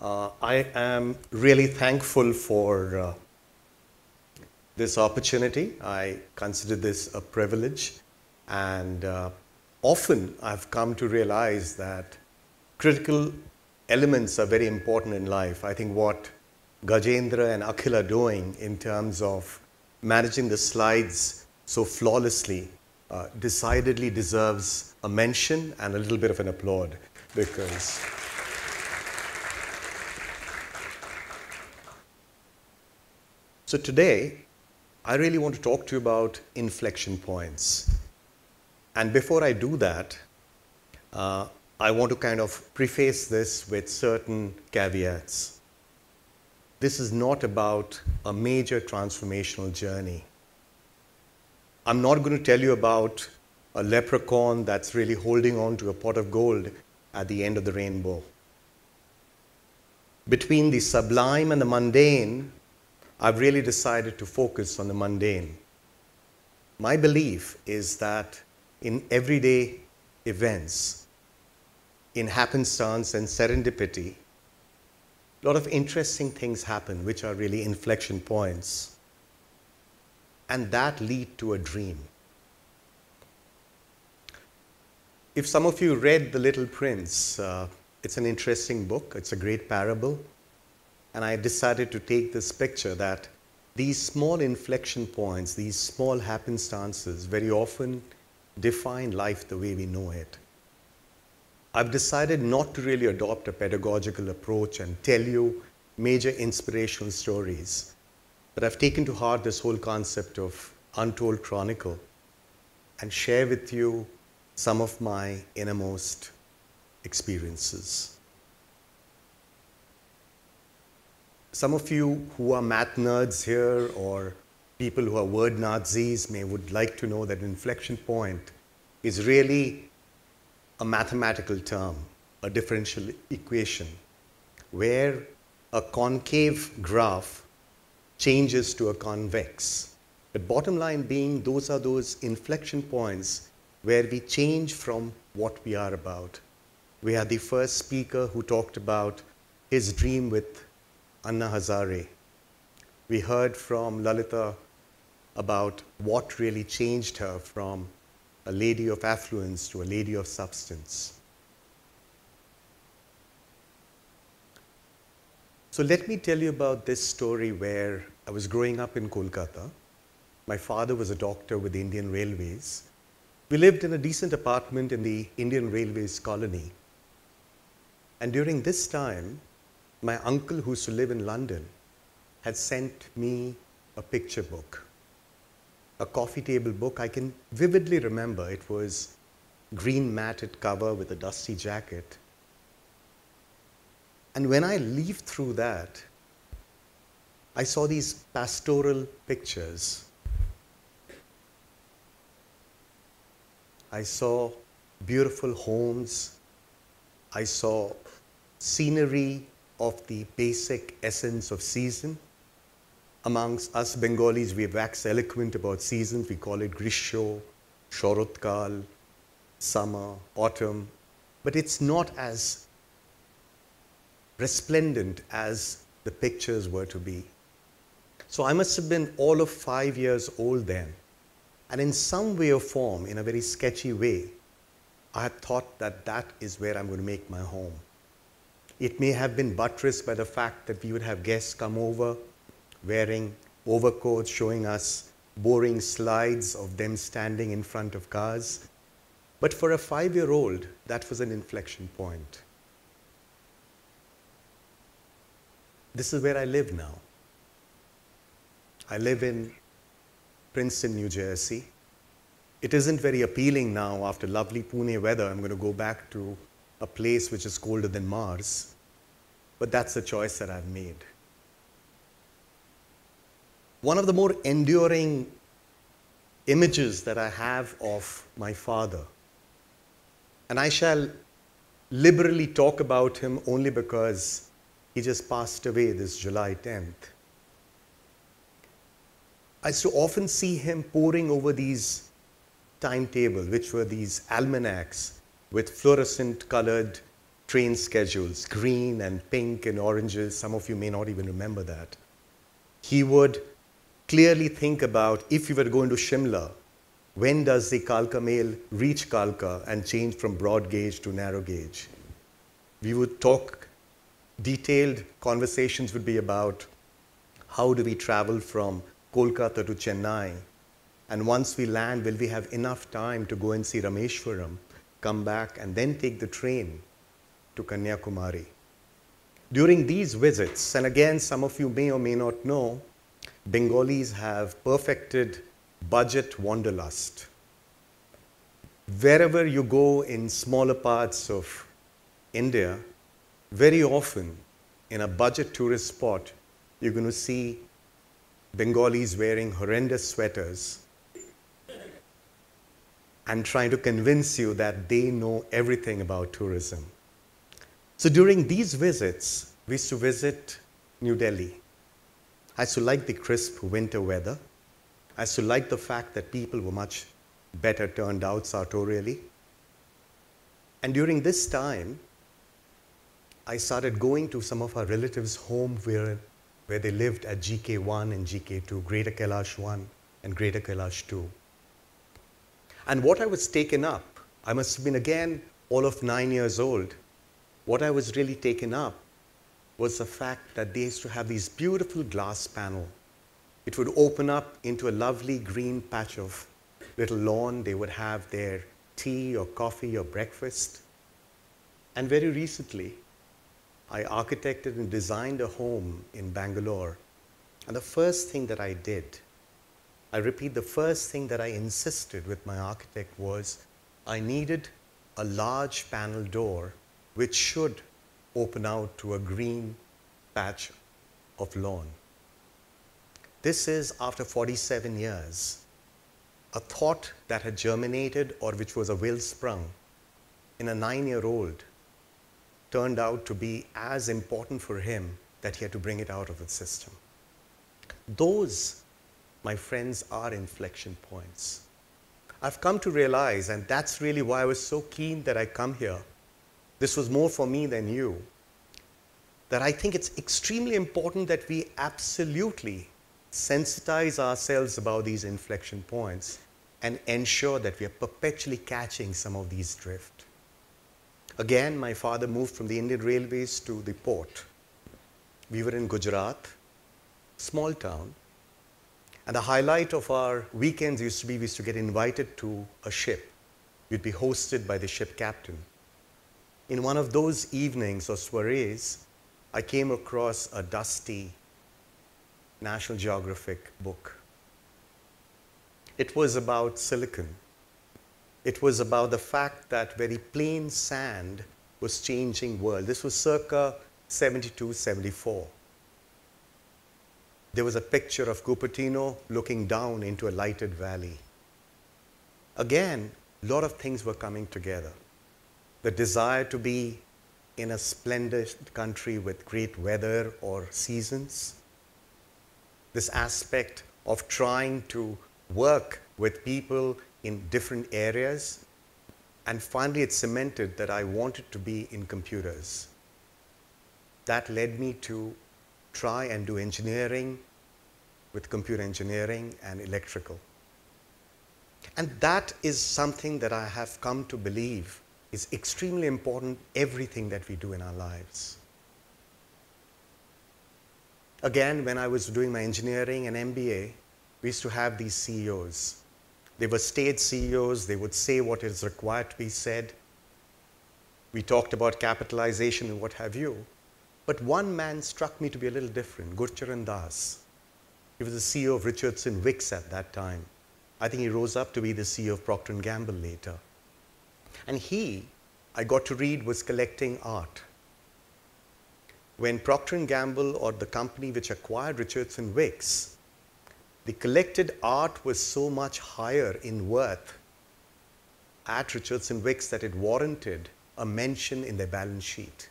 I am really thankful for this opportunity. I consider this a privilege, and often I've come to realize that critical elements are very important in life. I think what Gajendra and Akhil are doing in terms of managing the slides so flawlessly decidedly deserves a mention and a little bit of an applaud, because so today, I really want to talk to you about inflection points. And before I do that, I want to kind of preface this with certain caveats. This is not about a major transformational journey. I'm not going to tell you about a leprechaun that's really holding on to a pot of gold at the end of the rainbow. Between the sublime and the mundane, I've really decided to focus on the mundane. My belief is that in everyday events, in happenstance and serendipity, a lot of interesting things happen which are really inflection points, and that lead to a dream. If some of you read The Little Prince, it's an interesting book, it's a great parable. And I decided to take this picture that these small inflection points, these small happenstances very often define life the way we know it. I've decided not to really adopt a pedagogical approach and tell you major inspirational stories, but I've taken to heart this whole concept of untold chronicle and share with you some of my innermost experiences. Some of you who are math nerds here or people who are word Nazis would like to know that inflection point is really a mathematical term, a differential equation, where a concave graph changes to a convex. But bottom line being, those are those inflection points where we change from what we are about. We had the first speaker who talked about his dream with Anna Hazare. We heard from Lalita about what really changed her from a lady of affluence to a lady of substance. So let me tell you about this story where I was growing up in Kolkata. My father was a doctor with the Indian Railways. We lived in a decent apartment in the Indian Railways colony. And during this time, my uncle, who used to live in London, had sent me a picture book, a coffee table book. I can vividly remember it was green matted cover with a dusty jacket. And when I leafed through that, I saw these pastoral pictures. I saw beautiful homes. I saw scenery of the basic essence of season. Amongst us Bengalis, we wax eloquent about seasons. We call it Grisho, Shorotkal, summer, autumn. But it's not as resplendent as the pictures were to be. So I must have been all of 5 years old then. And in some way or form, in a very sketchy way, I had thought that that is where I'm going to make my home. It may have been buttressed by the fact that we would have guests come over wearing overcoats, showing us boring slides of them standing in front of cars. But for a 5-year-old, that was an inflection point. This is where I live now. I live in Princeton, New Jersey. It isn't very appealing now after lovely Pune weather. I'm going to go back to a place which is colder than Mars, but that's the choice that I've made. One of the more enduring images that I have of my father, and I shall liberally talk about him only because he just passed away this July 10th. I used to often see him poring over these timetables, which were these almanacs with fluorescent colored train schedules, green and pink and oranges. Some of you may not even remember that. He would clearly think about, if you were going to Shimla, when does the Kalka mail reach Kalka and change from broad gauge to narrow gauge? We would talk, detailed conversations would be about how do we travel from Kolkata to Chennai, and once we land, will we have enough time to go and see Rameshwaram, come back, and then take the train to Kanyakumari. During these visits, and again, some of you may or may not know, Bengalis have perfected budget wanderlust. Wherever you go in smaller parts of India, very often in a budget tourist spot, you're going to see Bengalis wearing horrendous sweaters and trying to convince you that they know everything about tourism. So during these visits, we used to visit New Delhi. I used to like the crisp winter weather. I used to like the fact that people were much better turned out sartorially. And during this time, I started going to some of our relatives' home where they lived at GK1 and GK2, Greater Kailash 1 and Greater Kailash 2. And what I was taken up, I must have been again all of 9 years old, what I was really taken up was the fact that they used to have these beautiful glass panel. It would open up into a lovely green patch of little lawn. They would have their tea or coffee or breakfast. And very recently, I architected and designed a home in Bangalore. And the first thing that I did, I repeat, the first thing that I insisted with my architect was I needed a large panel door which should open out to a green patch of lawn. This is after 47 years. A thought that had germinated or which was a will sprung in a 9-year-old turned out to be as important for him that he had to bring it out of the system. Those, my friends, are inflection points. I've come to realize, and that's really why I was so keen that I come here, this was more for me than you, that I think it's extremely important that we absolutely sensitize ourselves about these inflection points and ensure that we are perpetually catching some of these drift. Again, my father moved from the Indian Railways to the port. We were in Gujarat, small town, and the highlight of our weekends used to be we used to get invited to a ship. We'd be hosted by the ship captain. In one of those evenings or soirees, I came across a dusty National Geographic book. It was about silicon. It was about the fact that very plain sand was changing world. This was circa 72, 74. There was a picture of Cupertino looking down into a lighted valley. Again, a lot of things were coming together. The desire to be in a splendid country with great weather or seasons. This aspect of trying to work with people in different areas. And finally, it cemented that I wanted to be in computers. That led me to try and do engineering with computer engineering and electrical. And that is something that I have come to believe is extremely important, everything that we do in our lives. Again, when I was doing my engineering and MBA, we used to have these CEOs. They were state CEOs. They would say what is required to be said. We talked about capitalization and what have you. But one man struck me to be a little different, Gurcharan Das. He was the CEO of Richardson Wicks at that time. I think he rose up to be the CEO of Procter & Gamble later. And he, I got to read, was collecting art. When Procter & Gamble, or the company which acquired Richardson Wicks, the collected art was so much higher in worth at Richardson Wicks that it warranted a mention in their balance sheet.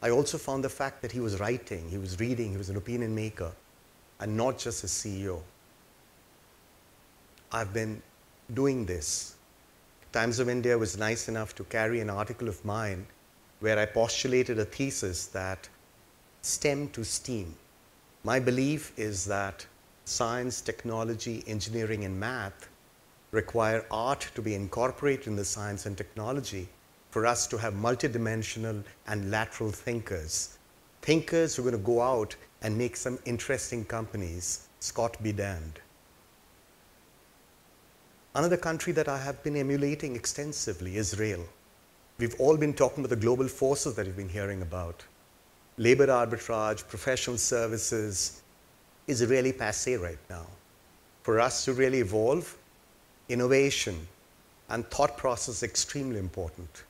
I also found the fact that he was writing, he was reading, he was an opinion maker, and not just a CEO. I've been doing this. Times of India was nice enough to carry an article of mine where I postulated a thesis that STEM to STEAM. My belief is that science, technology, engineering, and math require art to be incorporated in the science and technology for us to have multidimensional and lateral thinkers. Thinkers who are going to go out and make some interesting companies. Scott be damned. Another country that I have been emulating extensively, Israel. We've all been talking about the global forces that we've been hearing about. Labor arbitrage, professional services is really passé right now. For us to really evolve, innovation and thought process is extremely important.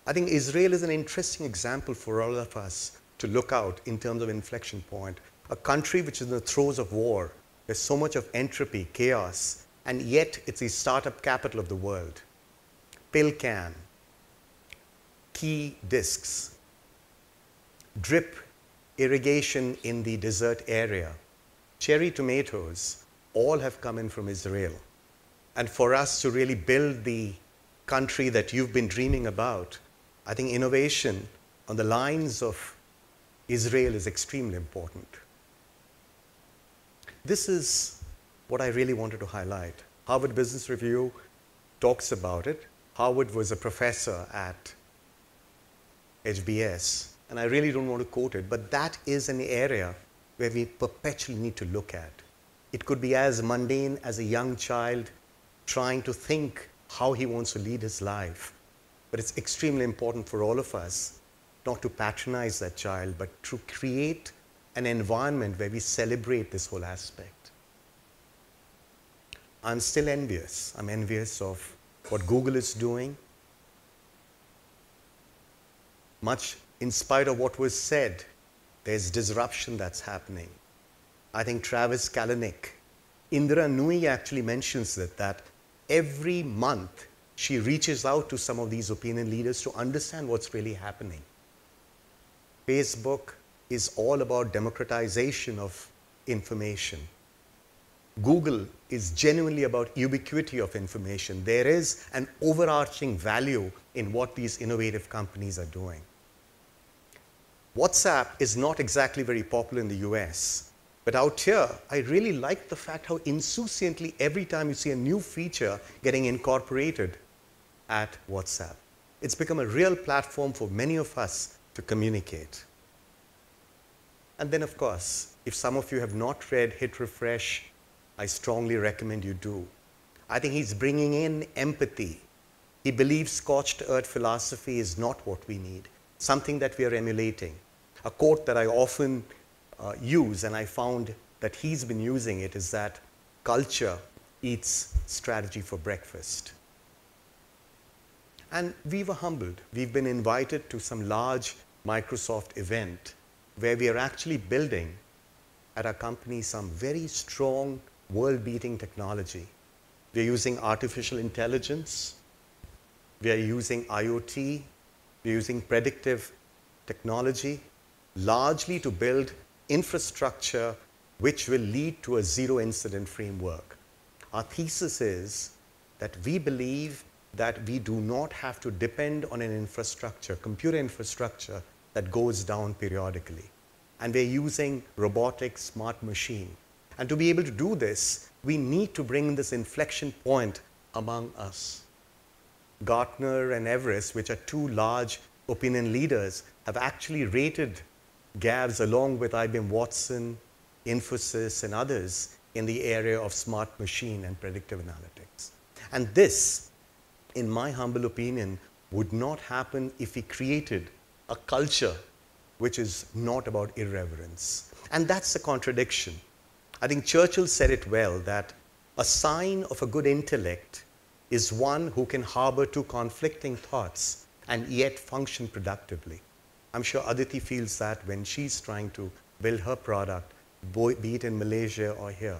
I think Israel is an interesting example for all of us to look out in terms of inflection point. A country which is in the throes of war, there's so much of entropy, chaos, and yet it's the startup capital of the world. PillCam, key discs, drip irrigation in the desert area, cherry tomatoes, all have come in from Israel. And for us to really build the country that you've been dreaming about, I think innovation on the lines of Israel is extremely important. This is what I really wanted to highlight. Harvard Business Review talks about it. Harvard was a professor at HBS, and I really don't want to quote it, but that is an area where we perpetually need to look at. It could be as mundane as a young child trying to think how he wants to lead his life. But it's extremely important for all of us not to patronize that child, but to create an environment where we celebrate this whole aspect. I'm still envious. I'm envious of what Google is doing. Much in spite of what was said, there's disruption that's happening. I think Travis Kalanick, Indra Nui actually mentions that every month she reaches out to some of these opinion leaders to understand what's really happening. Facebook is all about democratization of information. Google is genuinely about ubiquity of information. There is an overarching value in what these innovative companies are doing. WhatsApp is not exactly very popular in the US, but out here, I really like the fact how insouciantly every time you see a new feature getting incorporated at WhatsApp. It's become a real platform for many of us to communicate. And then, of course, if some of you have not read Hit Refresh, I strongly recommend you do. I think he's bringing in empathy. He believes scorched earth philosophy is not what we need, something that we are emulating. A quote that I often use, and I found that he's been using it, is that culture eats strategy for breakfast. And we were humbled. We've been invited to some large Microsoft event where we are actually building at our company some very strong world-beating technology. We're using artificial intelligence, we are using IoT, we're using predictive technology, largely to build infrastructure which will lead to a zero-incident framework. Our thesis is that we believe that we do not have to depend on an infrastructure, computer infrastructure, that goes down periodically. And we're using robotics, smart machine. And to be able to do this, we need to bring this inflection point among us. Gartner and Everest, which are two large opinion leaders, have actually rated Gavs along with IBM Watson, Infosys, and others in the area of smart machine and predictive analytics. And this, in my humble opinion, would not happen if we created a culture which is not about irreverence. And that's the contradiction. I think Churchill said it well, that a sign of a good intellect is one who can harbor two conflicting thoughts and yet function productively. I'm sure Aditi feels that when she's trying to build her product, be it in Malaysia or here.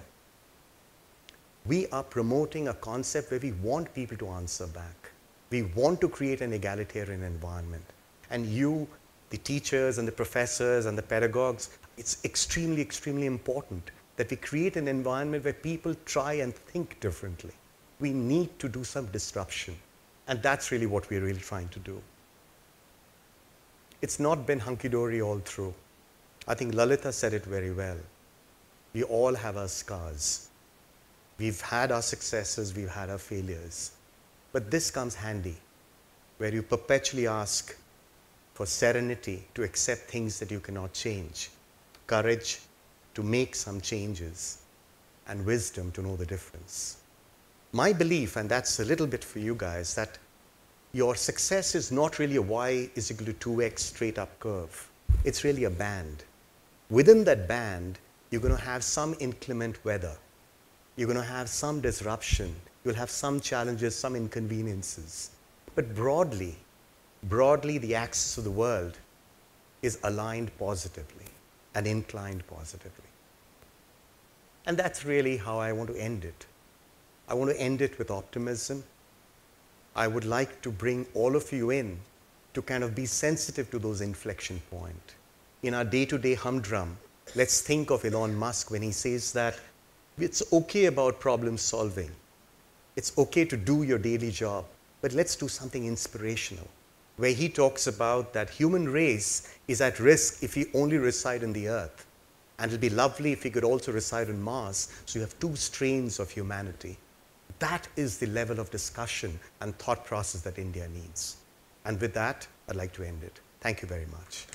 We are promoting a concept where we want people to answer back. We want to create an egalitarian environment. And you, the teachers and the professors and the pedagogues, it's extremely, extremely important that we create an environment where people try and think differently. We need to do some disruption. And that's really what we're really trying to do. it's not been hunky-dory all through. I think Lalita said it very well. We all have our scars. We've had our successes, we've had our failures. But this comes handy, where you perpetually ask for serenity to accept things that you cannot change, courage to make some changes, and wisdom to know the difference. My belief, and that's a little bit for you guys, that your success is not really a y is equal to 2x straight up curve. It's really a band. Within that band, you're going to have some inclement weather. You're going to have some disruption. You'll have some challenges, some inconveniences. But broadly, the axis of the world is aligned positively and inclined positively. And that's really how I want to end it. I want to end it with optimism. I would like to bring all of you in to kind of be sensitive to those inflection points. In our day-to-day humdrum, let's think of Elon Musk when he says that it's okay about problem solving. It's okay to do your daily job, but let's do something inspirational, where he talks about that human race is at risk if we only reside on the earth. And it'll be lovely if we could also reside on Mars, so you have two strains of humanity. That is the level of discussion and thought process that India needs. And with that, I'd like to end it. Thank you very much.